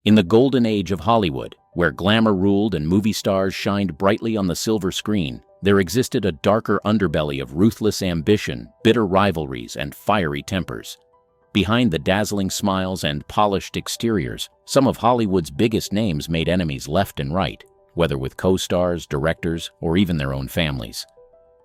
In the golden age of Hollywood, where glamour ruled and movie stars shined brightly on the silver screen, there existed a darker underbelly of ruthless ambition, bitter rivalries, and fiery tempers. Behind the dazzling smiles and polished exteriors, some of Hollywood's biggest names made enemies left and right, whether with co-stars, directors, or even their own families.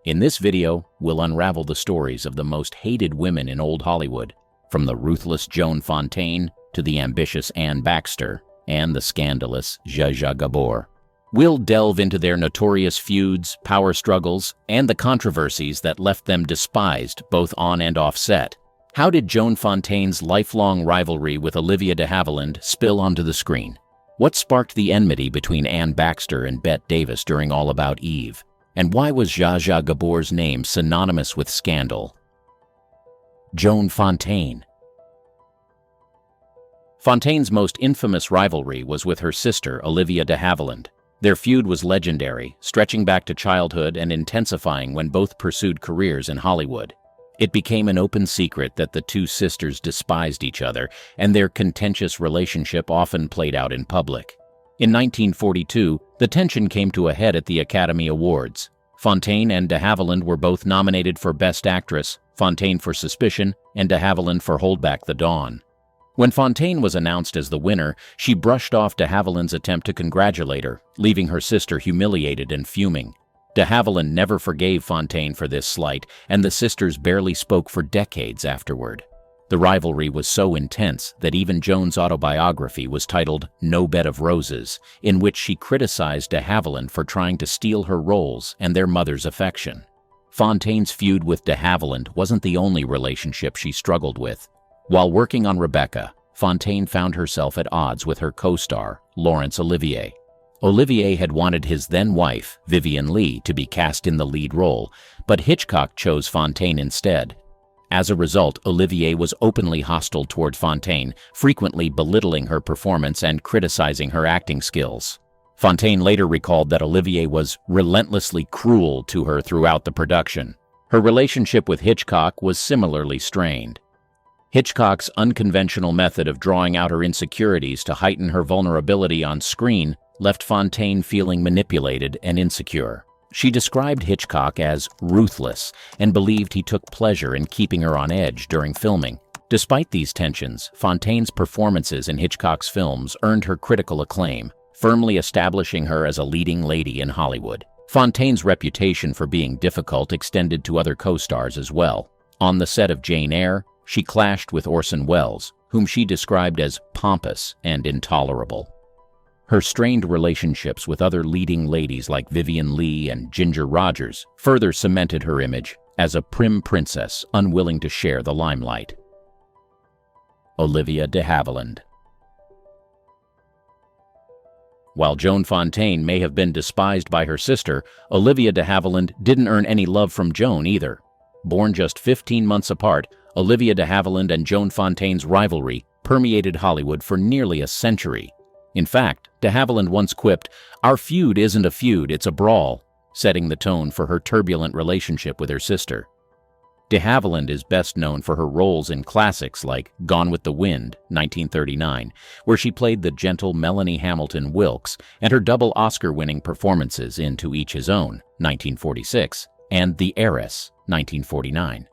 In this video, we'll unravel the stories of the most hated women in old Hollywood, from the ruthless Joan Fontaine to the ambitious Anne Baxter and the scandalous Zsa Zsa Gabor. We'll delve into their notorious feuds, power struggles, and the controversies that left them despised both on and off set. How did Joan Fontaine's lifelong rivalry with Olivia de Havilland spill onto the screen? What sparked the enmity between Anne Baxter and Bette Davis during All About Eve? And why was Zsa Zsa Gabor's name synonymous with scandal? Joan Fontaine. Fontaine's most infamous rivalry was with her sister, Olivia de Havilland. Their feud was legendary, stretching back to childhood and intensifying when both pursued careers in Hollywood. It became an open secret that the two sisters despised each other, and their contentious relationship often played out in public. In 1942, the tension came to a head at the Academy Awards. Fontaine and de Havilland were both nominated for Best Actress, Fontaine for Suspicion, and de Havilland for Hold Back the Dawn. When Fontaine was announced as the winner, she brushed off de Havilland's attempt to congratulate her, leaving her sister humiliated and fuming. De Havilland never forgave Fontaine for this slight, and the sisters barely spoke for decades afterward. The rivalry was so intense that even Joan's autobiography was titled No Bed of Roses, in which she criticized de Havilland for trying to steal her roles and their mother's affection. Fontaine's feud with de Havilland wasn't the only relationship she struggled with. While working on Rebecca, Fontaine found herself at odds with her co-star, Laurence Olivier. Olivier had wanted his then-wife, Vivien Leigh, to be cast in the lead role, but Hitchcock chose Fontaine instead. As a result, Olivier was openly hostile toward Fontaine, frequently belittling her performance and criticizing her acting skills. Fontaine later recalled that Olivier was relentlessly cruel to her throughout the production. Her relationship with Hitchcock was similarly strained. Hitchcock's unconventional method of drawing out her insecurities to heighten her vulnerability on screen left Fontaine feeling manipulated and insecure. She described Hitchcock as ruthless and believed he took pleasure in keeping her on edge during filming. Despite these tensions, Fontaine's performances in Hitchcock's films earned her critical acclaim, firmly establishing her as a leading lady in Hollywood. Fontaine's reputation for being difficult extended to other co-stars as well. On the set of Jane Eyre, she clashed with Orson Welles, whom she described as pompous and intolerable. Her strained relationships with other leading ladies like Vivien Leigh and Ginger Rogers further cemented her image as a prim princess unwilling to share the limelight. Olivia de Havilland. While Joan Fontaine may have been despised by her sister, Olivia de Havilland didn't earn any love from Joan either. Born just 15 months apart, Olivia de Havilland and Joan Fontaine's rivalry permeated Hollywood for nearly a century. In fact, de Havilland once quipped, "Our feud isn't a feud, it's a brawl," setting the tone for her turbulent relationship with her sister. De Havilland is best known for her roles in classics like Gone with the Wind, 1939, where she played the gentle Melanie Hamilton Wilkes, and her double Oscar-winning performances in To Each His Own, 1946, and The Heiress, 1949.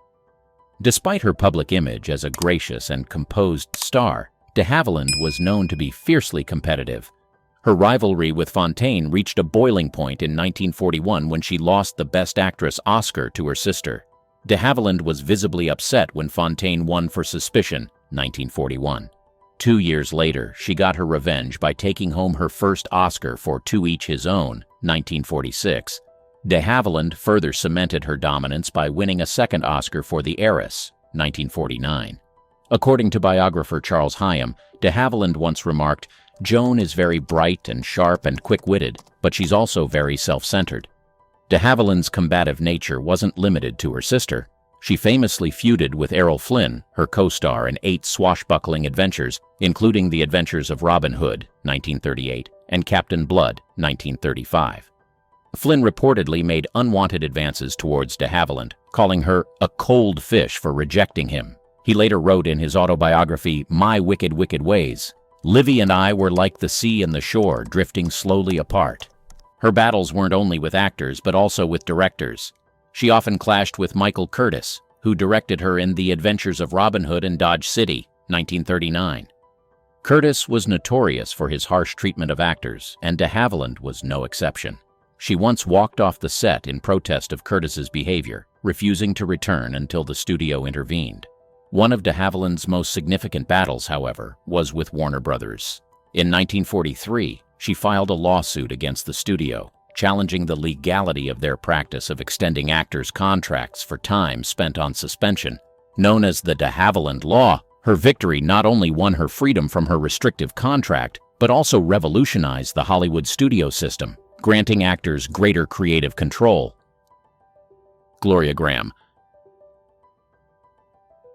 Despite her public image as a gracious and composed star, de Havilland was known to be fiercely competitive. Her rivalry with Fontaine reached a boiling point in 1941 when she lost the Best Actress Oscar to her sister. De Havilland was visibly upset when Fontaine won for Suspicion, 1941. 2 years later, she got her revenge by taking home her first Oscar for To Each His Own, 1946. De Havilland further cemented her dominance by winning a second Oscar for The Heiress, 1949. According to biographer Charles Hyam, de Havilland once remarked, "Joan is very bright and sharp and quick-witted, but she's also very self-centered." De Havilland's combative nature wasn't limited to her sister. She famously feuded with Errol Flynn, her co-star in 8 swashbuckling adventures, including The Adventures of Robin Hood, 1938, and Captain Blood, 1935. Flynn reportedly made unwanted advances towards de Havilland, calling her a cold fish for rejecting him. He later wrote in his autobiography, My Wicked, Wicked Ways, "Livy and I were like the sea and the shore, drifting slowly apart." Her battles weren't only with actors, but also with directors. She often clashed with Michael Curtis, who directed her in The Adventures of Robin Hood and Dodge City, 1939. Curtis was notorious for his harsh treatment of actors, and de Havilland was no exception. She once walked off the set in protest of Curtis's behavior, refusing to return until the studio intervened. One of de Havilland's most significant battles, however, was with Warner Brothers. In 1943, she filed a lawsuit against the studio, challenging the legality of their practice of extending actors' contracts for time spent on suspension. Known as the de Havilland Law, her victory not only won her freedom from her restrictive contract, but also revolutionized the Hollywood studio system, granting actors greater creative control. Gloria Grahame.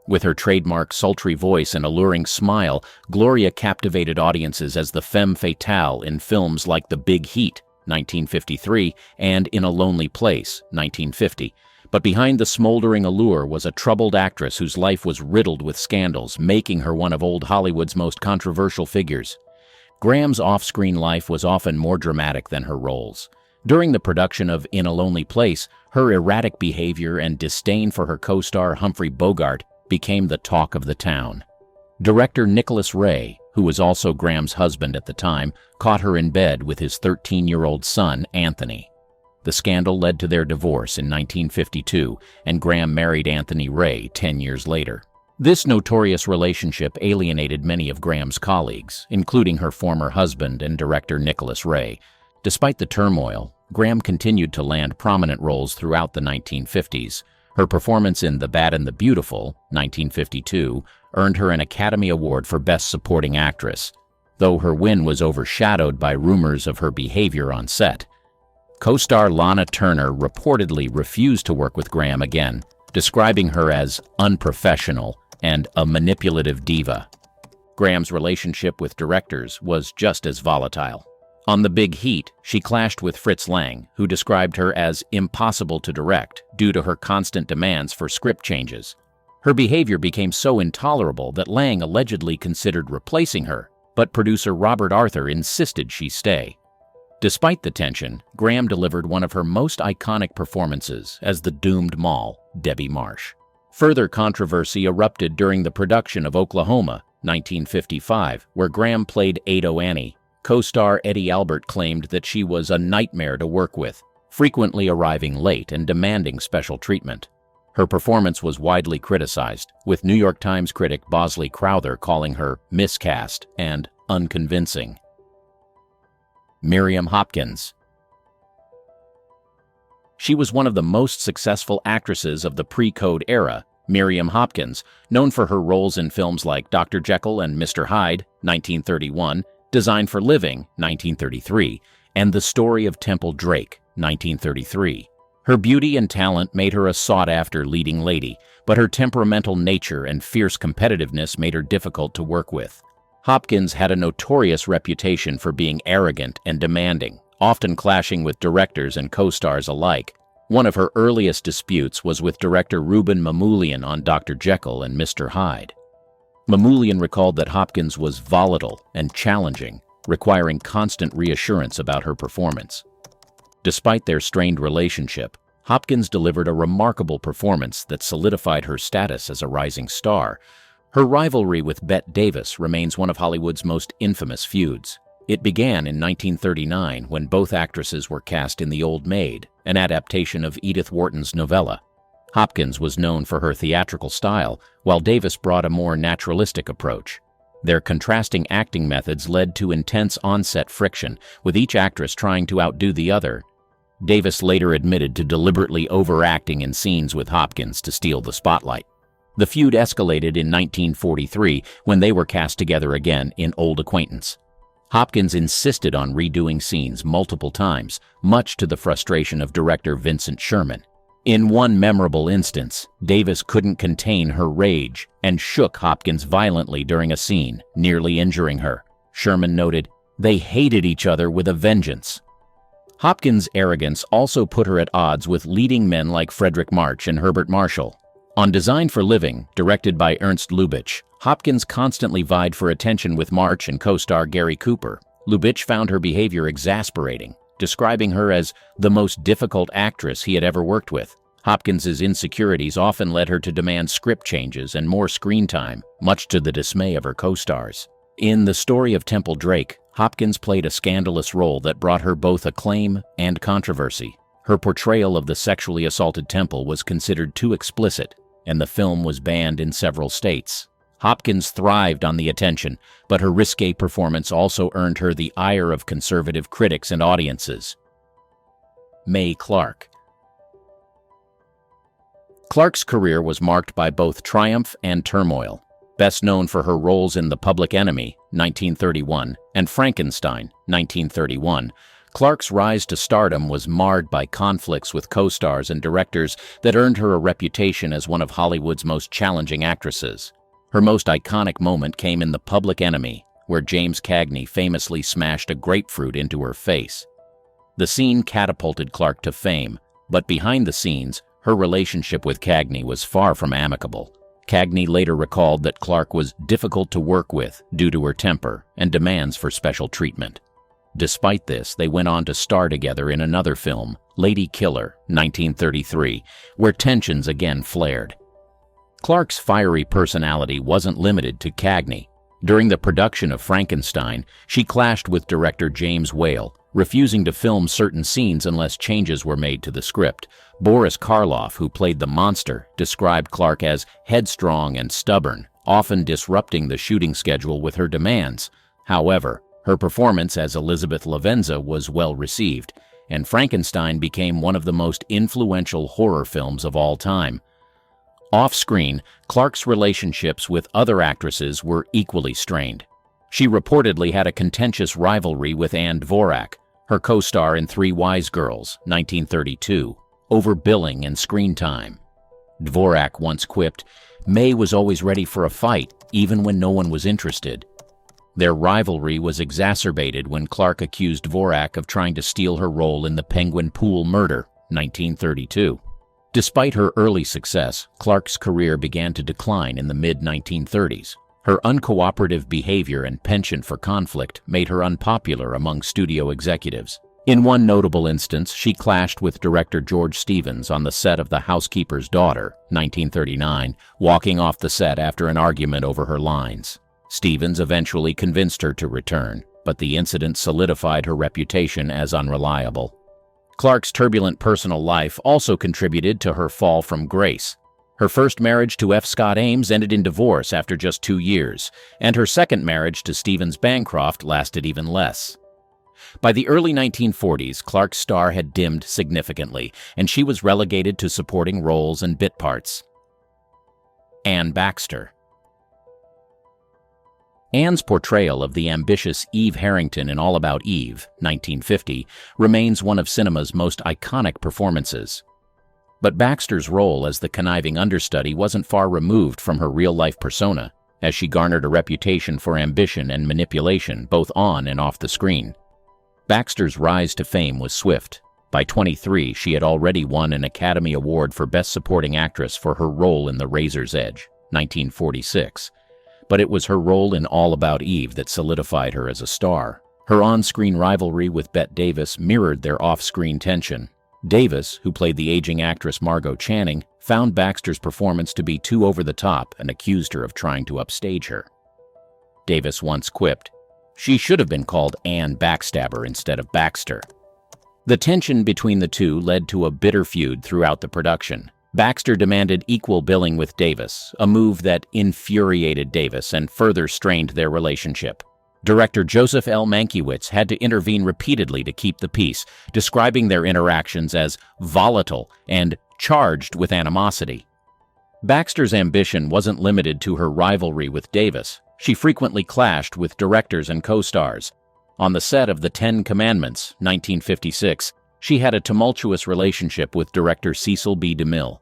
With her trademark sultry voice and alluring smile, Gloria captivated audiences as the femme fatale in films like The Big Heat, 1953, and In a Lonely Place, 1950. But behind the smoldering allure was a troubled actress whose life was riddled with scandals, making her one of old Hollywood's most controversial figures. Graham's off-screen life was often more dramatic than her roles. During the production of In a Lonely Place, her erratic behavior and disdain for her co-star Humphrey Bogart became the talk of the town. Director Nicholas Ray, who was also Graham's husband at the time, caught her in bed with his 13-year-old son, Anthony. The scandal led to their divorce in 1952, and Grahame married Anthony Ray 10 years later. This notorious relationship alienated many of Graham's colleagues, including her former husband and director Nicholas Ray. Despite the turmoil, Grahame continued to land prominent roles throughout the 1950s. Her performance in The Bad and the Beautiful, 1952, earned her an Academy Award for Best Supporting Actress, though her win was overshadowed by rumors of her behavior on set. Co-star Lana Turner reportedly refused to work with Grahame again, describing her as unprofessional and a manipulative diva. Graham's relationship with directors was just as volatile. On The Big Heat, she clashed with Fritz Lang, who described her as impossible to direct due to her constant demands for script changes. Her behavior became so intolerable that Lang allegedly considered replacing her, but producer Robert Arthur insisted she stay. Despite the tension, Grahame delivered one of her most iconic performances as the doomed Moll, Debbie Marsh. Further controversy erupted during the production of Oklahoma, 1955, where Grahame played Ado Annie. Co-star Eddie Albert claimed that she was a nightmare to work with, frequently arriving late and demanding special treatment. Her performance was widely criticized, with New York Times critic Bosley Crowther calling her miscast and unconvincing. Miriam Hopkins. She was one of the most successful actresses of the pre-Code era. Miriam Hopkins, known for her roles in films like Dr. Jekyll and Mr. Hyde, 1931, Designed for Living, 1933, and The Story of Temple Drake, 1933. Her beauty and talent made her a sought-after leading lady, but her temperamental nature and fierce competitiveness made her difficult to work with. Hopkins had a notorious reputation for being arrogant and demanding, often clashing with directors and co-stars alike. One of her earliest disputes was with director Ruben Mamoulian on Dr. Jekyll and Mr. Hyde. Mamoulian recalled that Hopkins was volatile and challenging, requiring constant reassurance about her performance. Despite their strained relationship, Hopkins delivered a remarkable performance that solidified her status as a rising star. Her rivalry with Bette Davis remains one of Hollywood's most infamous feuds. It began in 1939 when both actresses were cast in The Old Maid, an adaptation of Edith Wharton's novella. Hopkins was known for her theatrical style, while Davis brought a more naturalistic approach. Their contrasting acting methods led to intense on-set friction, with each actress trying to outdo the other. Davis later admitted to deliberately overacting in scenes with Hopkins to steal the spotlight. The feud escalated in 1943 when they were cast together again in Old Acquaintance. Hopkins insisted on redoing scenes multiple times, much to the frustration of director Vincent Sherman. In one memorable instance, Davis couldn't contain her rage and shook Hopkins violently during a scene, nearly injuring her. Sherman noted, "They hated each other with a vengeance." Hopkins' arrogance also put her at odds with leading men like Frederick March and Herbert Marshall. On Design for Living, directed by Ernst Lubitsch, Hopkins constantly vied for attention with March and co-star Gary Cooper. Lubitsch found her behavior exasperating, describing her as the most difficult actress he had ever worked with. Hopkins's insecurities often led her to demand script changes and more screen time, much to the dismay of her co-stars. In The Story of Temple Drake, Hopkins played a scandalous role that brought her both acclaim and controversy. Her portrayal of the sexually assaulted Temple was considered too explicit, and the film was banned in several states. Hopkins thrived on the attention, but her risque performance also earned her the ire of conservative critics and audiences. Mae Clark. Clark's career was marked by both triumph and turmoil. Best known for her roles in The Public Enemy, 1931, and Frankenstein, 1931, Clark's rise to stardom was marred by conflicts with co-stars and directors that earned her a reputation as one of Hollywood's most challenging actresses. Her most iconic moment came in The Public Enemy, where James Cagney famously smashed a grapefruit into her face. The scene catapulted Clark to fame, but behind the scenes, her relationship with Cagney was far from amicable. Cagney later recalled that Clark was difficult to work with due to her temper and demands for special treatment. Despite this, they went on to star together in another film, Lady Killer, 1933, where tensions again flared. Clark's fiery personality wasn't limited to Cagney. During the production of Frankenstein, she clashed with director James Whale, refusing to film certain scenes unless changes were made to the script. Boris Karloff, who played the monster, described Clark as headstrong and stubborn, often disrupting the shooting schedule with her demands. However, her performance as Elizabeth Lavenza was well received, and Frankenstein became one of the most influential horror films of all time. Off-screen, Clark's relationships with other actresses were equally strained. She reportedly had a contentious rivalry with Anne Dvorak, her co-star in Three Wise Girls, 1932, over billing and screen time. Dvorak once quipped, "Mae was always ready for a fight, even when no one was interested." Their rivalry was exacerbated when Clark accused Dvorak of trying to steal her role in The Penguin Pool Murder, 1932. Despite her early success, Clark's career began to decline in the mid-1930s. Her uncooperative behavior and penchant for conflict made her unpopular among studio executives. In one notable instance, she clashed with director George Stevens on the set of The Housekeeper's Daughter, 1939, walking off the set after an argument over her lines. Stevens eventually convinced her to return, but the incident solidified her reputation as unreliable. Clark's turbulent personal life also contributed to her fall from grace. Her first marriage to F. Scott Ames ended in divorce after just 2 years, and her second marriage to Stevens Bancroft lasted even less. By the early 1940s, Clark's star had dimmed significantly, and she was relegated to supporting roles and bit parts. Anne Baxter. Anne's portrayal of the ambitious Eve Harrington in All About Eve, 1950, remains one of cinema's most iconic performances. But Baxter's role as the conniving understudy wasn't far removed from her real-life persona, as she garnered a reputation for ambition and manipulation both on and off the screen. Baxter's rise to fame was swift. By 23, she had already won an Academy Award for Best Supporting Actress for her role in The Razor's Edge, 1946. But it was her role in All About Eve that solidified her as a star. Her on-screen rivalry with Bette Davis mirrored their off-screen tension. Davis, who played the aging actress Margot Channing, found Baxter's performance to be too over the top and accused her of trying to upstage her. Davis once quipped, "She should have been called Anne Backstabber instead of Baxter." The tension between the two led to a bitter feud throughout the production. Baxter demanded equal billing with Davis, a move that infuriated Davis and further strained their relationship. Director Joseph L. Mankiewicz had to intervene repeatedly to keep the peace, describing their interactions as volatile and charged with animosity. Baxter's ambition wasn't limited to her rivalry with Davis. She frequently clashed with directors and co-stars. On the set of The Ten Commandments, 1956, she had a tumultuous relationship with director Cecil B. DeMille.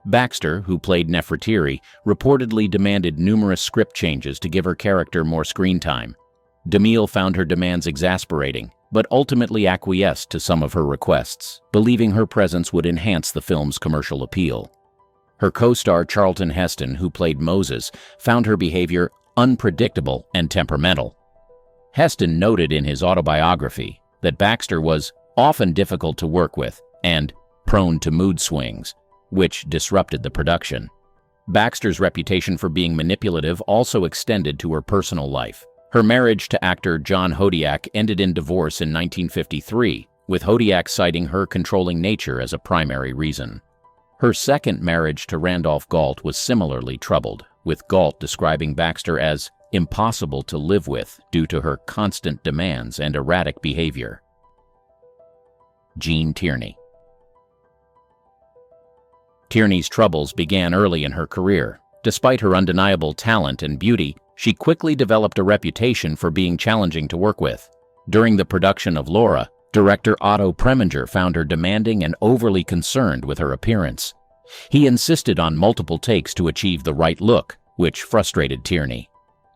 Baxter, who played Nefertiti, reportedly demanded numerous script changes to give her character more screen time. DeMille found her demands exasperating, but ultimately acquiesced to some of her requests, believing her presence would enhance the film's commercial appeal. Her co-star Charlton Heston, who played Moses, found her behavior unpredictable and temperamental. Heston noted in his autobiography that Baxter was often difficult to work with and prone to mood swings, which disrupted the production. Baxter's reputation for being manipulative also extended to her personal life. Her marriage to actor John Hodiak ended in divorce in 1953, with Hodiak citing her controlling nature as a primary reason. Her second marriage to Randolph Galt was similarly troubled, with Galt describing Baxter as impossible to live with due to her constant demands and erratic behavior. Jean Tierney. Tierney's troubles began early in her career. Despite her undeniable talent and beauty, she quickly developed a reputation for being challenging to work with. During the production of Laura, director Otto Preminger found her demanding and overly concerned with her appearance. He insisted on multiple takes to achieve the right look, which frustrated Tierney.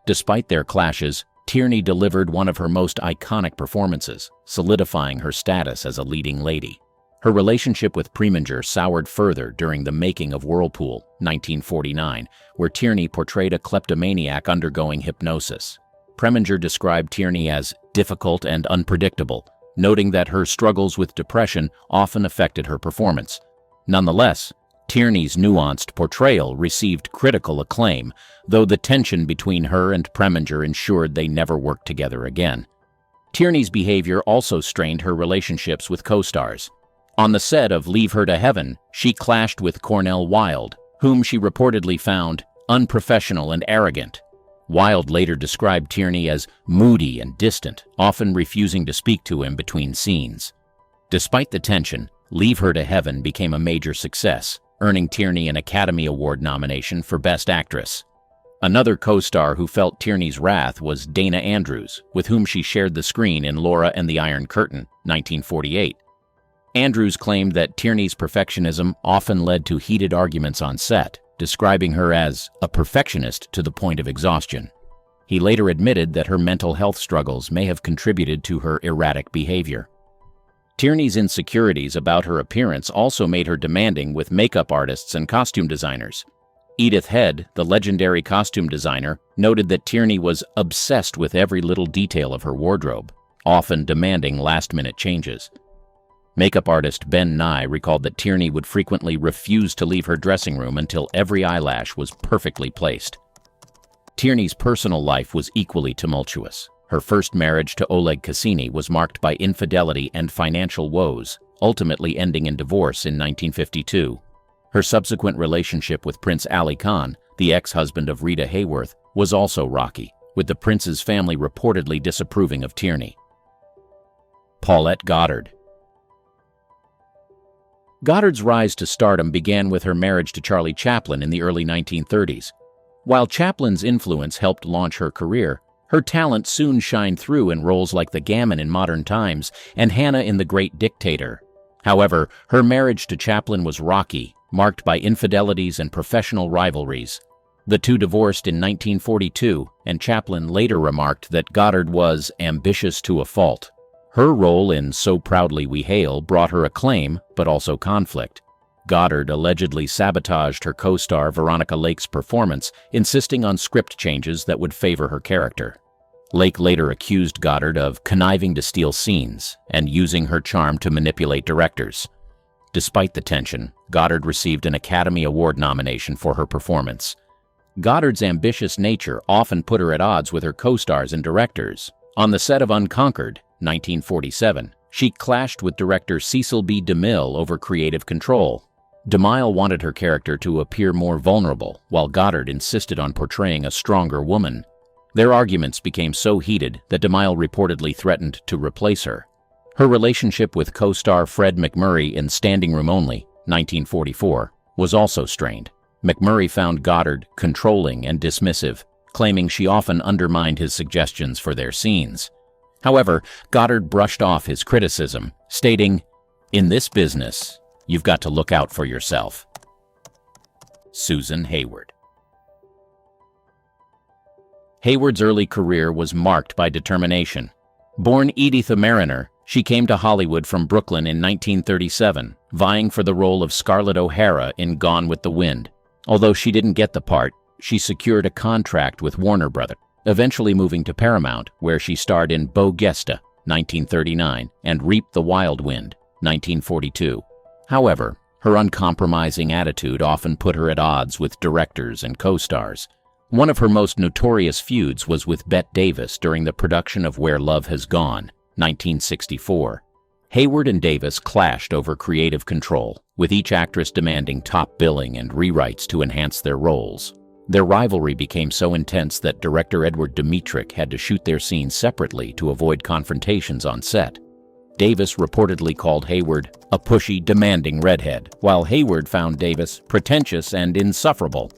Despite their clashes, Tierney delivered one of her most iconic performances, solidifying her status as a leading lady. Her relationship with Preminger soured further during the making of Whirlpool, 1949, where Tierney portrayed a kleptomaniac undergoing hypnosis. Preminger described Tierney as difficult and unpredictable, noting that her struggles with depression often affected her performance. Nonetheless, Tierney's nuanced portrayal received critical acclaim, though the tension between her and Preminger ensured they never worked together again. Tierney's behavior also strained her relationships with co-stars. On the set of Leave Her to Heaven, she clashed with Cornel Wilde, whom she reportedly found unprofessional and arrogant. Wilde later described Tierney as moody and distant, often refusing to speak to him between scenes. Despite the tension, Leave Her to Heaven became a major success, earning Tierney an Academy Award nomination for Best Actress. Another co-star who felt Tierney's wrath was Dana Andrews, with whom she shared the screen in Laura and the Iron Curtain, 1948. Andrews claimed that Tierney's perfectionism often led to heated arguments on set, describing her as a perfectionist to the point of exhaustion. He later admitted that her mental health struggles may have contributed to her erratic behavior. Tierney's insecurities about her appearance also made her demanding with makeup artists and costume designers. Edith Head, the legendary costume designer, noted that Tierney was obsessed with every little detail of her wardrobe, often demanding last-minute changes. Makeup artist Ben Nye recalled that Tierney would frequently refuse to leave her dressing room until every eyelash was perfectly placed. Tierney's personal life was equally tumultuous. Her first marriage to Oleg Cassini was marked by infidelity and financial woes, ultimately ending in divorce in 1952. Her subsequent relationship with Prince Ali Khan, the ex-husband of Rita Hayworth, was also rocky, with the prince's family reportedly disapproving of Tierney. Paulette Goddard. Goddard's rise to stardom began with her marriage to Charlie Chaplin in the early 1930s. While Chaplin's influence helped launch her career, her talent soon shined through in roles like the Gammon in Modern Times and Hannah in The Great Dictator. However, her marriage to Chaplin was rocky, marked by infidelities and professional rivalries. The two divorced in 1942, and Chaplin later remarked that Goddard was ambitious to a fault. Her role in So Proudly We Hail brought her acclaim, but also conflict. Goddard allegedly sabotaged her co-star Veronica Lake's performance, insisting on script changes that would favor her character. Lake later accused Goddard of conniving to steal scenes and using her charm to manipulate directors. Despite the tension, Goddard received an Academy Award nomination for her performance. Goddard's ambitious nature often put her at odds with her co-stars and directors. On the set of Unconquered, 1947, she clashed with director Cecil B. DeMille over creative control. DeMille wanted her character to appear more vulnerable, while Goddard insisted on portraying a stronger woman. Their arguments became so heated that DeMille reportedly threatened to replace her. Her relationship with co-star Fred MacMurray in Standing Room Only, 1944, was also strained. MacMurray found Goddard controlling and dismissive, claiming she often undermined his suggestions for their scenes. However, Goddard brushed off his criticism, stating, "In this business, you've got to look out for yourself." Susan Hayward. Hayward's early career was marked by determination. Born Editha Mariner, she came to Hollywood from Brooklyn in 1937, vying for the role of Scarlett O'Hara in Gone with the Wind. Although she didn't get the part, she secured a contract with Warner Brothers, eventually moving to Paramount, where she starred in Beau Geste, 1939, and Reap the Wild Wind, 1942. However, her uncompromising attitude often put her at odds with directors and co-stars. One of her most notorious feuds was with Bette Davis during the production of Where Love Has Gone, 1964. Hayward and Davis clashed over creative control, with each actress demanding top billing and rewrites to enhance their roles. Their rivalry became so intense that director Edward Dmytryk had to shoot their scenes separately to avoid confrontations on set. Davis reportedly called Hayward a pushy, demanding redhead, while Hayward found Davis pretentious and insufferable.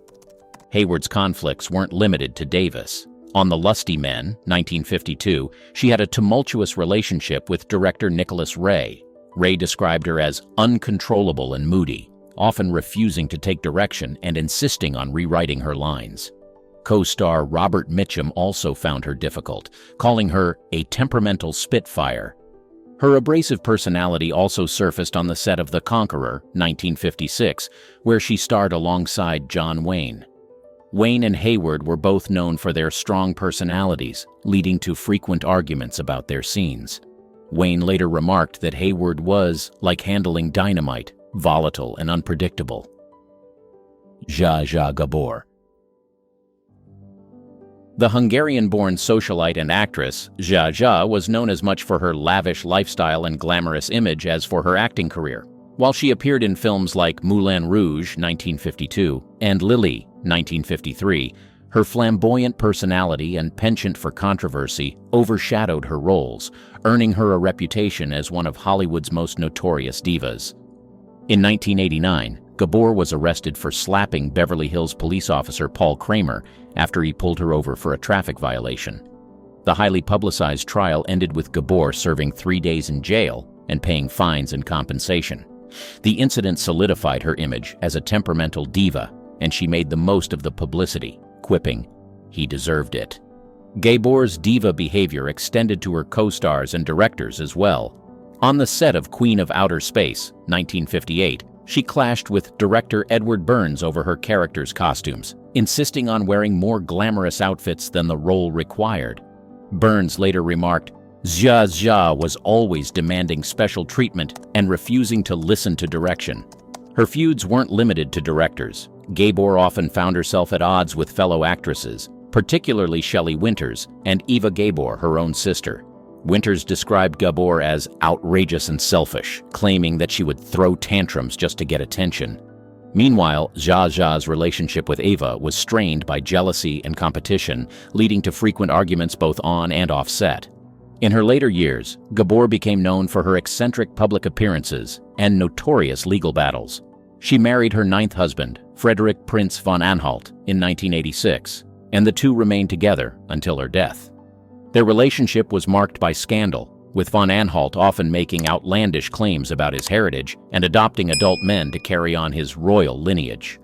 Hayward's conflicts weren't limited to Davis. On The Lusty Men, 1952, she had a tumultuous relationship with director Nicholas Ray. Ray described her as uncontrollable and moody, often refusing to take direction and insisting on rewriting her lines. Co-star Robert Mitchum also found her difficult, calling her a temperamental spitfire. Her abrasive personality also surfaced on the set of The Conqueror, 1956, where she starred alongside John Wayne. Wayne and Hayward were both known for their strong personalities, leading to frequent arguments about their scenes. Wayne later remarked that Hayward was like handling dynamite, volatile and unpredictable. Zsa Zsa Gabor. The Hungarian-born socialite and actress, Zsa Zsa was known as much for her lavish lifestyle and glamorous image as for her acting career. While she appeared in films like Moulin Rouge, 1952, and Lily, 1953, her flamboyant personality and penchant for controversy overshadowed her roles, earning her a reputation as one of Hollywood's most notorious divas. In 1989, Gabor was arrested for slapping Beverly Hills police officer Paul Kramer after he pulled her over for a traffic violation. The highly publicized trial ended with Gabor serving 3 days in jail and paying fines and compensation. The incident solidified her image as a temperamental diva, and she made the most of the publicity, quipping, "He deserved it." Gabor's diva behavior extended to her co-stars and directors as well. On the set of Queen of Outer Space, 1958, she clashed with director Edward Burns over her character's costumes, insisting on wearing more glamorous outfits than the role required. Burns later remarked, "Zsa Zsa was always demanding special treatment and refusing to listen to direction." Her feuds weren't limited to directors. Gabor often found herself at odds with fellow actresses, particularly Shelley Winters and Eva Gabor, her own sister. Winters described Gabor as outrageous and selfish, claiming that she would throw tantrums just to get attention. Meanwhile, Zsa Zsa's relationship with Eva was strained by jealousy and competition, leading to frequent arguments both on and off set. In her later years, Gabor became known for her eccentric public appearances and notorious legal battles. She married her 9th husband, Frederick Prince von Anhalt, in 1986, and the two remained together until her death. Their relationship was marked by scandal, with von Anhalt often making outlandish claims about his heritage and adopting adult men to carry on his royal lineage.